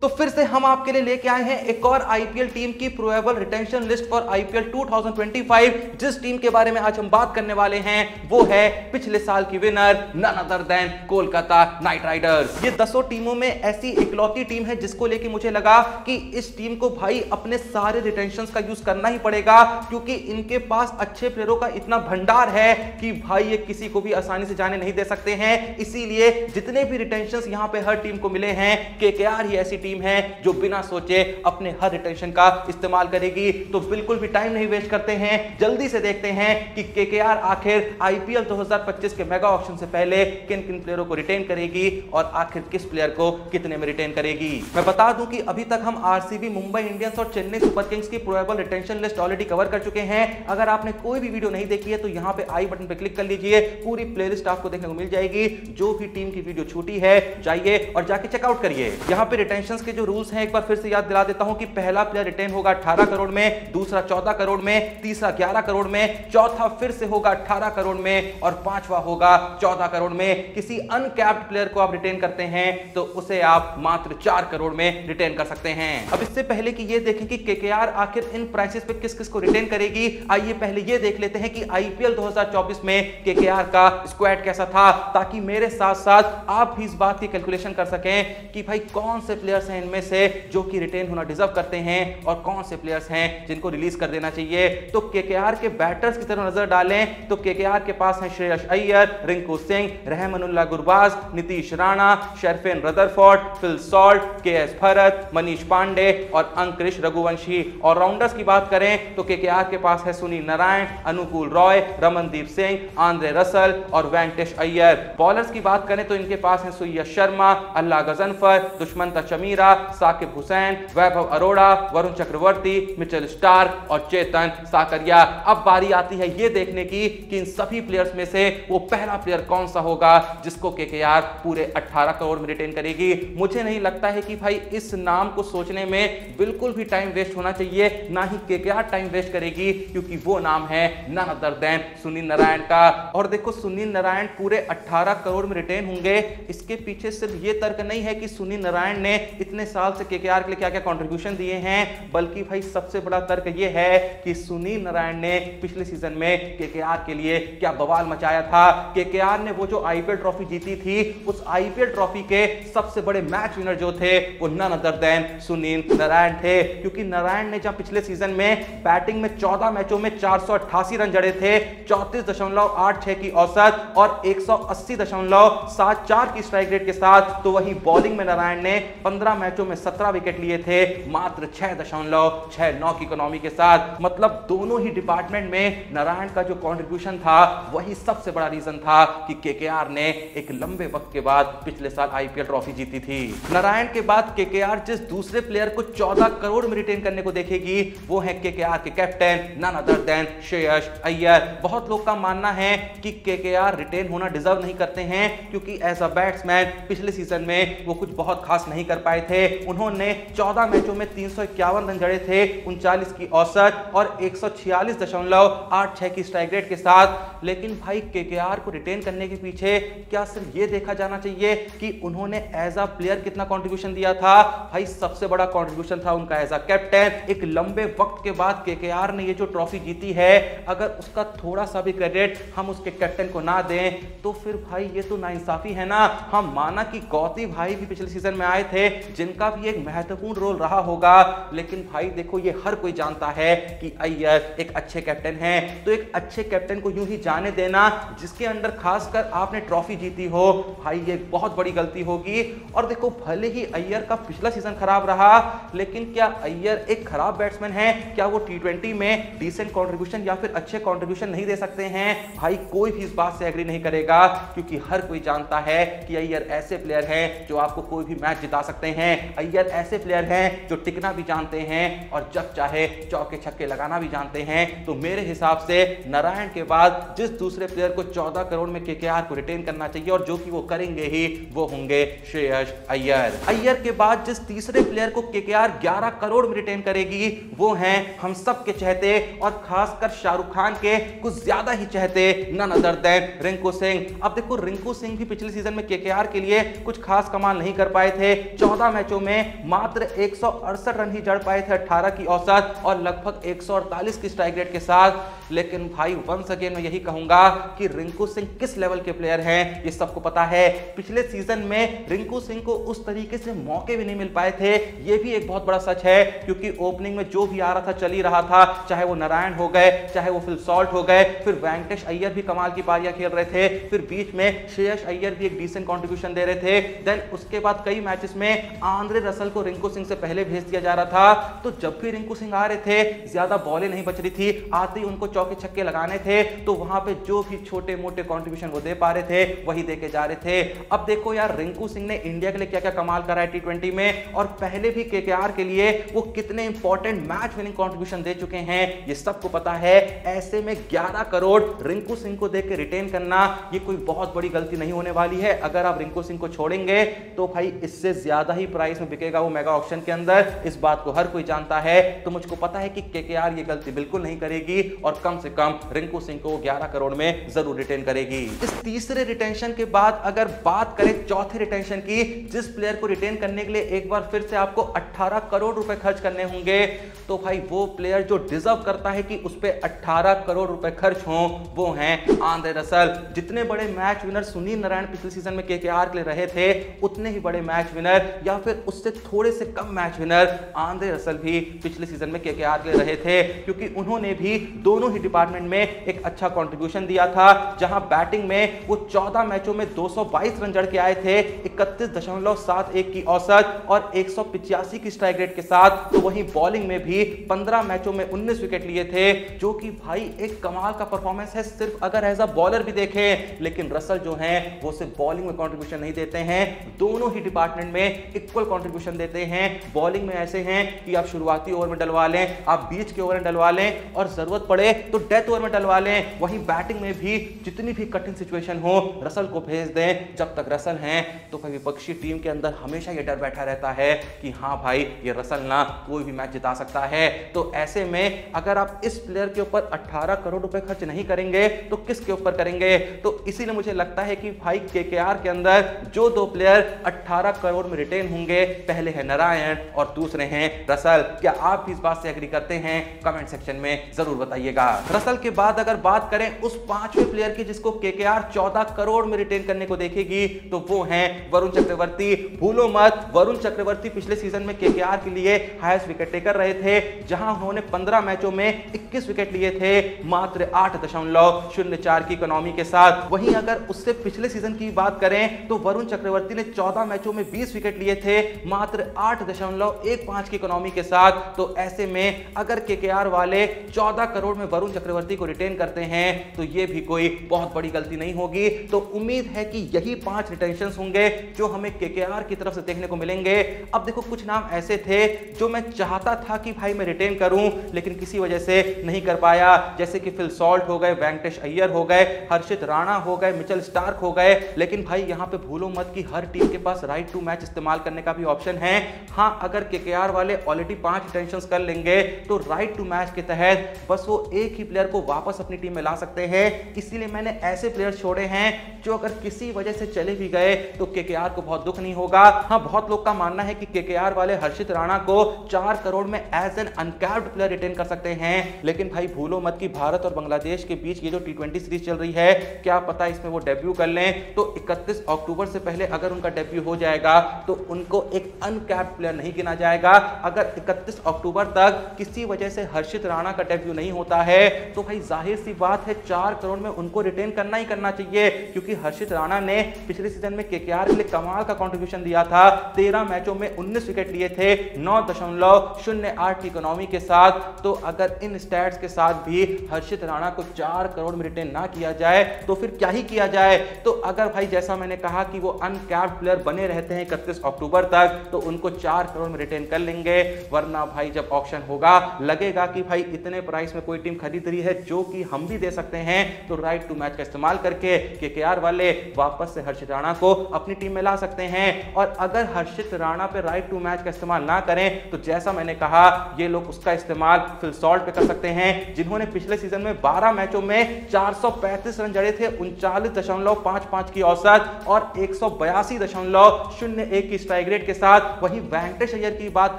तो फिर से हम आपके लिए लेके आए हैं एक और आईपीएल टीम की probable retention list for IPL 2025। जिस टीम के बारे में आज हम बात करने वाले हैं वो है पिछले साल की winner none other than Kolkata Knight Riders. ये 10 टीमों में ऐसी इकलौती टीम है जिसको लेके मुझे लगा कि इस टीम को भाई अपने सारे रिटेंशंस का यूज करना ही पड़ेगा, क्योंकि इनके पास अच्छे प्लेयरों का इतना भंडार है कि भाई ये किसी को भी आसानी से जाने नहीं दे सकते हैं। इसीलिए जितने भी रिटेंशंस यहां पे हर टीम को मिले हैं, केकेआर ही ऐसी टीम है जो बिना सोचे अपने हर रिटेंशन का इस्तेमाल करेगी। तो बिल्कुल भी टाइम नहीं वेस्ट करते हैं, जल्दी से देखते हैं कि केकेआर आखिर आईपीएल 2025 के मेगा ऑक्शन से पहले किन किन प्लेयरों को रिटेन करेगी और आखिर किस प्लेयर को कितने में रिटेन करेगी। मैं बता दूं कि अभी तक हम आरसीबी, मुंबई इंडियंस और चेन्नई सुपर किंग्स की probable retention list already cover कर चुके हैं। अगर आपने कोई भी वीडियो नहीं देखी है तो यहां पे आई बटन पे क्लिक कर लीजिए, पूरी प्लेलिस्ट आपको देखने को मिल जाएगी। जो भी टीम की वीडियो छूटी है जाइए और जाके चेकआउट करिए। यहां पे रिटेंशंस के जो रूल्स हैं एक बार फिर से याद दिला देता हूं कि पहला प्लेयर रिटेन होगा 18 करोड़ में, दूसरा 14 करोड़ में, तीसरा 11 करोड़ में, चौथा फिर से होगा 18 करोड़ में और पांचवा होगा 14 करोड़ में। किसी अनकैप्ड प्लेयर को आप रिटेन करते हैं तो उसे आप मात्र 4 करोड़ में रिटेन कर सकते हैं। अब इससे पहले कि ये देखें कि केकेआर आखिर इन प्राइसेस पे किस किस को रिटेन करेगी, आइए पहले ये देख लेते हैं कि आईपीएल 2024 में केकेआर का स्क्वाड कैसा था, ताकि मेरे साथ साथ आप भी इस बात की कैलकुलेशन कर सकें कि भाई कौन से प्लेयर्स हैं इनमें से जो कि रिटेन होना डिजर्व करते हैं और कौन से प्लेयर्स हैं जिनको रिलीज कर देना चाहिए। तो केकेआर के बैटर्स की तरफ नजर डालें तो केकेआर के पास हैं Shreyas Iyer, Rinku Singh, Rahmanullah Gurbaz, Nitish Rana, Sherfane Rutherford, Phil Salt, KS Bharat, Manish Pandey और अंकुरिश रघुवंशी। और राउंडर्स की बात करें तो केकेआर के पास है सुनील नारायण, अनुकूल रॉय, रमनदीप सिंह, आंद्रे रसल और वेंकटेश अय्यर। बॉलर्स की बात करें तो इनके पास है सुयश शर्मा, अल्लाह गजनफर, दुष्मंत चमीरा, साकिब हुसैन, वैभव अरोड़ा, वरुण चक्रवर्ती, मिचेल स्टार्क और चेतन साकरिया। अब बारी आती है ये देखने की कि इन सभी प्लेयर्स में से वो पहला प्लेयर कौन सा होगा जिसको केकेआर पूरे 18 करोड़ में रिटेन करेगी। मुझे नहीं लगता है कि भाई इस नाम को सोचने में बिल्कुल भी टाइम वेस्ट होना चाहिए, ना ही केकेआर टाइम वेस्ट करेगी, क्योंकि वो नाम है none other than Sunil Narayan का। और देखो सुनील नारायण पूरे 18 करोड़ में रिटेन होंगे, इसके पीछे सिर्फ ये तर्क नहीं है कि सुनील नारायण ने इतने साल से केकेआर के लिए क्या क्या कंट्रीब्यूशन दिए हैं, बल्कि भाई सबसे बड़ा तर्क ये है कि सुनील नारायण ने पिछले सीजन में केकेआर के लिए क्या बवाल मचाया था। केकेआर ने वो जो आईपीएल ट्रॉफी जीती थी, उस आईपीएल ट्रॉफी के सबसे बड़े मैच विनर जो थे वो none other than Sunil Narayan थे, क्योंकि नारायण ने जब पिछले सीजन में बैटिंग में 14 मैचों में 488 रन जड़े थे, 34.86 की औसत और 180.74 की स्ट्राइक रेट के साथ, तो वही बॉलिंग में नारायण ने 15 मैचों में 17 विकेट लिए थे मात्र 6.69 की इकोनॉमी के साथ। मतलब दोनों ही डिपार्टमेंट में नारायण का जो कंट्रीब्यूशन था वही सबसे बड़ा रीजन था कि केकेआर ने एक लंबे वक्त के बाद पिछले साल आईपीएल ट्रॉफी जीती थी। नारायण के बाद केकेआर जिस दूसरे प्लेयर को 14 करोड़ में रिटेन करने को देखेगी वो है केकेआर के captain none other than Shreyas Iyer. बहुत लोग का मानना है कि केकेआर रिटेन होना डिजर्व नहीं करते हैं, क्योंकि एज अ बैट्समैन पिछले सीजन में वो कुछ बहुत खास नहीं कर पाए थे। उन्होंने 14 मैचों में 351 रन जड़े थे, 39 की औसत और 146.86 की स्ट्राइक रेट के साथ। लेकिन भाई केकेआर को रिटेन करने के पीछे क्या सिर्फ ये देखा जाना चाहिए कि उन्होंने एज अ प्लेयर कितना कंट्रीब्यूशन दिया था? भाई सबसे बड़ा कंट्रीब्यूशन था उनका एज अ कैप्टन। एक लंबे वक्त के बाद केकेआर ने ये जो ट्रॉफी जीती है, अगर उसका थोड़ा सा भी क्रेडिट हम उसके कैप्टन को ना दें तो फिर भाई ये तो नाइंसाफी है ना। हम माना कि गौती भाई भी पिछले सीजन में आए थे, जिनका भी एक महत्वपूर्ण रोल रहा होगा, लेकिन भाई देखो ये हर कोई जानता है कि अय्यर एक अच्छे कैप्टन हैं। तो एक अच्छे कैप्टन को यूं ही जाने देना जिसके अंडर खासकर आपने ट्रॉफी जीती हो, भाई ये बहुत बड़ी गलती होगी। और देखो भले ही अय्यर का पिछला सीजन खराब रहा, लेकिन क्या अय्यर एक खराब बैट्समैन है? क्या वो टी20 में डिसेंट कंट्रीब्यूशन या फिर अच्छे कंट्रीब्यूशन नहीं दे सकते हैं? भाई कोई भी इस बात से एग्री नहीं करेगा, क्योंकि हर कोई जानता है कि अय्यर ऐसे प्लेयर हैं जो आपको कोई भी मैच जिता सकते हैं। अय्यर ऐसे प्लेयर हैं जो टिकना भी जानते हैं और जब चाहे चौके छक्के लगाना भी जानते हैं। तो मेरे हिसाब से नारायण के बाद जिस दूसरे प्लेयर को 14 करोड़ में केकेआर को रिटेन करना चाहिए और जो कि वो करेंगे ही, वो होंगे श्रेयस अय्यर। अय्यर के बाद जिस तीसरे प्लेयर को केकेआर 11 करोड़ में रिटेन करेगी वो हैं हम सब के चहते और खासकर शाहरुख खान के कुछ ज्यादा ही चहते none other than Rinku Singh. अब देखो रिंकू सिंह भी पिछले सीजन में केकेआर के लिए कुछ खास कमाल नहीं कर पाए थे। 14 मैचों में मात्र 168 रन ही जड़ पाए थे 18 की औसत और लगभग 148 की स्ट्राइक रेट के साथ। लेकिन भाई वंस अगेन मैं यही कहूंगा कि रिंकू सिंह किस लेवल के प्लेयर हैं ये सबको पता है। पिछले सीजन में रिंकू सिंह को उस तरीके से मौके भी नहीं मिल पाए थे, ये भी एक बहुत बड़ा सच है, क्योंकि ओपनिंग में जो भी आ रहा था चल ही रहा था, चाहे वो नारायण हो गए, चाहे वो फिल सॉल्ट हो गए, फिर वेंकटेश अय्यर भी कमाल की पारियां खेल रहे थे, फिर बीच में श्रेयस अय्यर भी एक डिसेंट कंट्रीब्यूशन दे रहे थे। देन उसके बाद कई मैचेस में आंद्रे रसल को रिंकू सिंह से पहले भेज दिया जा रहा था, तो जब भी रिंकू सिंह आ रहे थे ज्यादा बॉलें नहीं बच रही थी, आते ही उनको चौके छक्के लगाने थे, तो वहां पे जो भी छोटे मोटे कंट्रीब्यूशन वो दे पा रहे थे वही देके जा रहे थे। अब देखो यार रिंकू सिंह ने इंडिया के लिए क्या क्या कमाल करा है T20 में, और पहले भी केकेआर के लिए वो कितने इंपॉर्टेंट मैच विनिंग कंट्रीब्यूशन दे चुके हैं ये सबको पता है। ऐसे में 11 करोड़ रिंकू सिंह को देके रिटेन करना ये कोई बहुत बड़ी गलती नहीं होने वाली है। अगर आप रिंकू सिंह को छोड़ेंगे तो भाई इससे ज्यादा ही प्राइस में बिकेगा वो मेगा ऑक्शन के अंदर, इस बात को हर कोई जानता है। तो मुझको पता है कि केकेआर ये गलती बिल्कुल नहीं करेगी और कम से कम रिंकू सिंह को 11 करोड़ में जरूर रिटेन करेगी। इस तीसरे रिटेंशन के बाद अगर बात करें चौथे रिटेंशन की, जिस प्लेयर को रिटेन करने के लिए एक बार फिर से आपको 18 करोड़ रुपए खर्च करने होंगे, तो भाई वो प्लेयर जो डिजर्व करता है कि उस पे 18 करोड़ रुपए खर्च हों वो हैं आंद्रे रसल। जितने बड़े मैच विनर सुनील नारायण पिछले सीजन में केकेआर के लिए रहे थे, उतने ही बड़े मैच विनर या फिर उससे थोड़े से कम मैच विनर आंद्रे रसल भी पिछले सीजन में केकेआर के लिए रहे थे, क्योंकि उन्होंने भी दोनों ही डिपार्टमेंट में एक अच्छा कंट्रीब्यूशन दिया था। जहां बैटिंग में वो 14 मैचों में 222 रन जड़ के आए थे, 31.71 की औसत और 185 की स्ट्राइक रेट के साथ। तो वहीं बॉलिंग में भी 15 मैचों में 19 विकेट लिए थे, जो कि भाई एक कमाल का परफॉर्मेंस है सिर्फ अगर एज अ बॉलर भी देखें। लेकिन रसल जो हैं वो सिर्फ बॉलिंग में कंट्रीब्यूशन नहीं देते हैं, दोनों ही डिपार्टमेंट में इक्वल कंट्रीब्यूशन देते हैं। बॉलिंग में ऐसे हैं कि आप शुरुआती ओवर में डलवा लें, आप बीच के ओवर में डलवा लें और जरूरत पड़े तो डेथ ओवर में डलवा लें। वहीं बैटिंग में भी जितनी भी कठिन सिचुएशन हो रसल को भेज दें। जब तक रसल हैं तो फिर विपक्षी टीम के अंदर हमेशा ये डर बैठा रहता है कि हाँ भाई ये रसल ना कोई भी मैच जिता सकता है। तो ऐसे में अगर आप इस प्लेयर के ऊपर 18 करोड़ रुपए खर्च नहीं करेंगे तो किसके ऊपर करेंगे? तो इसीलिए मुझे लगता है कि भाई केकेआर के अंदर जो दो प्लेयर 18 करोड़ में रिटेन होंगे, पहले है नारायण और दूसरे हैं रसल। क्या आप भी इस बात से एग्री करते हैं? कमेंट सेक्शन में जरूर बताइएगा। रसल के बाद अगर बात करें उस पांचवें प्लेयर की जिसको केकेआर 14 करोड़ में रिटेन करने को देखेगी, तो वो हैं वरुण चक्रवर्ती। भूलो मत, वरुण चक्रवर्ती पिछले सीजन में केकेआर के लिए हाईएस्ट विकेट टेकर रहे थे, जहां उन्होंने 15 मैचों में 21 विकेट लिए थे मात्र 8.04 की इकोनॉमी के साथ। वहीं अगर उससे पिछले सीजन की बात करें तो वरुण चक्रवर्ती ने 14 मैचों में 20 विकेट लिए थे मात्र 8.15 की इकोनॉमी के साथ। तो ऐसे में अगर केकेआर वाले 14 करोड़ में वरुण चक्रवर्ती को रिटेन करते हैं तो ये भी कोई बहुत बड़ी गलती नहीं होगी। तो उम्मीद है कि यही 5 रिटेंशंस होंगे जो हमें केकेआर की तरफ से देखने को मिलेंगे। अब देखो कुछ नाम ऐसे थे जो मैं चाहता था कि भाई मैं रिटेन करूं, लेकिन किसी वजह से नहीं कर पाया, जैसे कि फिल सॉल्ट हो गए, वेंकटेश अय्यर हो गए, हर्षित राणा हो गए, मिचेल स्टार्क हो गए। लेकिन भाई यहां पे भूलो मत कि हर टीम के पास राइट टू मैच इस्तेमाल करने का भी ऑप्शन है। हां, अगर केकेआर वाले ऑलरेडी 5 रिटेंशंस कर लेंगे तो राइट टू मैच के तहत बस वो एक ही प्लेयर को वापस अपनी टीम में ला सकते हैं। इसीलिए मैंने ऐसे प्लेयर छोड़े हैं जो अगर किसी वजह से चले भी गए तो केकेआर को बहुत दुख नहीं होगा। हां, बहुत लोग का मानना है कि केकेआर वाले हर्षित राणा को 4 करोड़ में as an uncapped player retain कर सकते हैं। लेकिन भाई भूलो मत कि भारत और बांग्लादेश के बीच ये जो T20 सीरीज चल रही है, क्या पता इसमें वो डेब्यू कर लें। तो 31 अक्टूबर से पहले अगर उनका डेब्यू हो जाएगा तो उनको एक अनकैप्ड प्लेयर नहीं गिना जाएगा। अगर 31 अक्टूबर तक किसी वजह से हर्षित राणा का डेब्यू नहीं होता है तो भाई जाहिर सी बात है 4 करोड़ में उनको रिटेन करना ही करना चाहिए, क्योंकि हर्षित राणा ने पिछले सीजन में केकेआर के लिए कमाल का कंट्रीब्यूशन दिया था। 13 मैचों में 19 विकेट लिए थे 9.08 की इकोनॉमी के साथ। तो अगर इन स्टैट्स के साथ भी हर्षित राणा को 4 करोड़ में रिटेन ना किया जाए तो फिर क्या ही किया जाए। तो अगर भाई जैसा मैंने कहा कि वो अनकैप्ड प्लेयर बने रहते हैं 31 अक्टूबर तक, तो उनको 4 करोड़ में रिटेन कर लेंगे। वरना भाई जब ऑक्शन होगा लगेगा कि भाई इतने प्राइस में कोई टीम खरीदारी है जो कि हम भी दे सकते हैं, तो राइट टू मैच का इस्तेमाल करके केकेआर वाले वापस से हर्षित राणा को अपनी टीम में ला सकते हैं। और अगर हर्षित राणा पे राइट टू मैच का इस्तेमाल ना करें तो जैसा मैंने कहा ये लोग उसका इस्तेमाल फिल सॉल्ट पे कर सकते हैं, जिन्होंने पिछले सीजन में 12 मैचों में 435 रन जड़े थे, 39.55 की औसत और 182.01 की स्ट्राइक रेट के साथ। वहीं वेंकटेश अय्यर की बात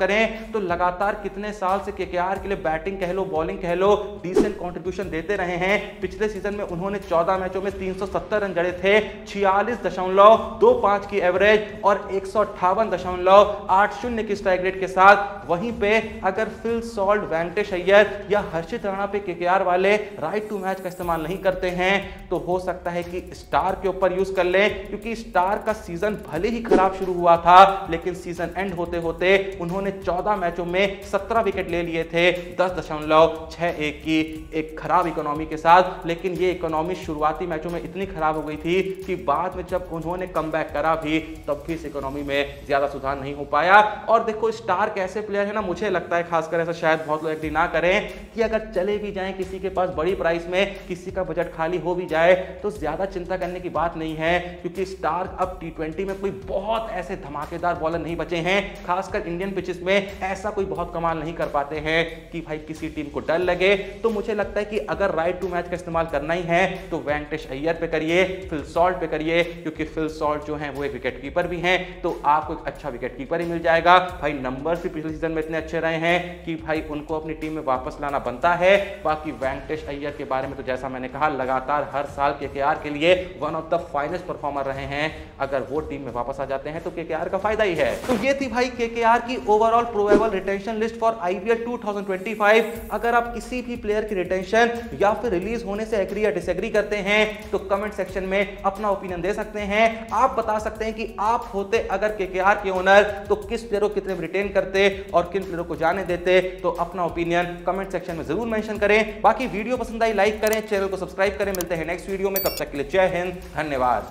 करें तो लगातार कितने साल से केकेआर के लिए बैटिंग कह लो बॉलिंग कह लो डिसेंट कंट्रीब्यूशन देते रहे हैं। पिछले सीजन में उन्होंने 14 मैचों में 370 रन जड़े थे, 46.25 की एवरेज और 158.80 की स्ट्राइक रेट के साथ। वहीं पे अगर फिल सॉल्ट, वेंकटेश अय्यर या हर्षित राणा पे केकेआर वाले राइट टू मैच का इस्तेमाल नहीं करते हैं तो हो सकता है कि स्टार के ऊपर यूज कर लें, क्योंकि स्टार का सीजन भले ही खराब शुरू हुआ था लेकिन सीजन एंड होते होते उन्होंने 14 मैचों में 17 विकेट ले लिए थे 10.61 की एक खराब इकोनॉमी के साथ। लेकिन ये इकोनॉमी शुरुआती मैचों में इतनी खराब हो गई थी कि बाद में जब उन्होंने कमबैक करा भी तब भी इस इकोनॉमी में ज्यादा सुधार नहीं हो पाया। और देखो स्टार कैसे प्लेयर है ना, मुझे लगता है खासकर ऐसा शायद बहुत लोग एग्री ना करें कि अगर चले भी जाएं किसी के पास बड़ी प्राइस में, किसी का बजट खाली हो भी जाए तो ज्यादा चिंता करने की बात नहीं है, क्योंकि स्टार अब टी20 में कोई बहुत ऐसे धमाकेदार बॉलर नहीं बचे हैं। खासकर इंडियन पिचेस में ऐसा कोई बहुत कमाल नहीं कर पाते हैं कि भाई किसी टीम को डर लगे। तो मुझे लगता है कि अगर राइट टू मैच का इस्तेमाल करना ही है तो वेंकटेश अय्यर पे करिए, फिल सॉल्ट पे करिए, क्योंकि फिल सॉल्ट जो है वो एक विकेट कीपर भी हैं, तो आपको एक अच्छा विकेट कीपर ही मिल जाएगा। भाई नंबर्स भी पिछले सीजन में इतने अच्छे रहे हैं कि भाई उनको अपनी टीम में वापस लाना बनता है। बाकी वेंकटेश अय्यर के बारे में तो जैसा मैंने कहा लगातार हर साल केकेआर के लिए one of the finest performer रहे हैं। अगर वो टीम में वापस आ जाते हैं तो केकेआर का फायदा ही है। तो ये थी भाई केकेआर की overall probable retention list for IPL 2025। अगर आप किसी भी प्लेयर की रिटेंशन या फिर रिलीज होने से एग्री या डिसएग्री करते हैं तो कमेंट सेक्शन में अपना ओपिनियन दे सकते हैं। आप बता सकते हैं कि आप होते अगर केकेआर के ओनर तो किस प्लेयर को कितने रिटेन करते और किन प्लेयरों को जाने देते, तो अपना ओपिनियन कमेंट सेक्शन में जरूर मेंशन करें। बाकी वीडियो पसंद आई लाइक करें, चैनल को सब्सक्राइब करें। मिलते हैं नेक्स्ट वीडियो में, तब तक के लिए जय हिंद, धन्यवाद।